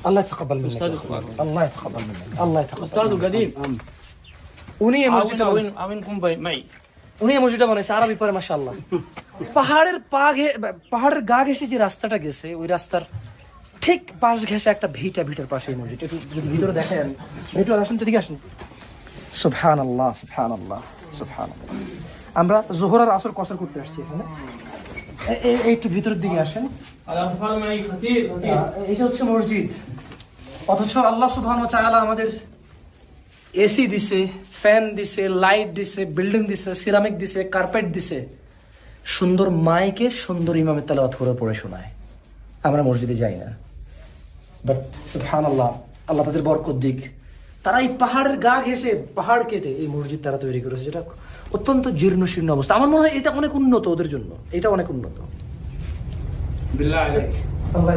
الله يتقبل منك الله يتقبل منك الله يتقبل استاذ قديم উনি এই মসজিদটা আমিনকুম ভাই মাই উনি এই মসজিদটা বানাইছে আরবি পরে মাশাআল্লাহ। পাহাড়ের গা ঘেঁষে যে রাস্তাটা গেছে ওই রাস্তার ঠিক পাশ ঘেঁষে একটা ভিটার পাশে এই মসজিদ। একটু যদি ভিতরে দেখেন, একটু আসেন তো, দিকে আসেন। সুবহানাল্লাহ সুবহানাল্লাহ সুবহানাল্লাহ। আমরা যোহর আর আসর কসর করতে আসছি এখানে। একটু ভিতরের দিকে আসেন। এটা হচ্ছে মসজিদ, অথচ আল্লাহ সুবহানাহু ওয়া তাআলা আমাদের এসি দিছে, ফ্যান দিছে, লাইট দিছে, বিল্ডিং দিছে, সিরামিক দিছে, কার্পেট দিছে, সুন্দর মাইকে সুন্দর ইমামের তেলাওয়াত করে পড়ে শোনায়। আমরা মসজিদে যাই না, বাট সুবহানাল্লাহ, আল্লাহ তাদের বরকত দিক। তারা এই পাহাড়ের গা ঘেঁষে পাহাড় কেটে এই মসজিদ তারা তৈরি করেছে, যেটা অত্যন্ত জীর্ণ শীর্ণ অবস্থা। আমার মনে হয় এটা অনেক উন্নত ওদের জন্য, এটা অনেক উন্নত। বিল্লাহ আলাইক আল্লাহ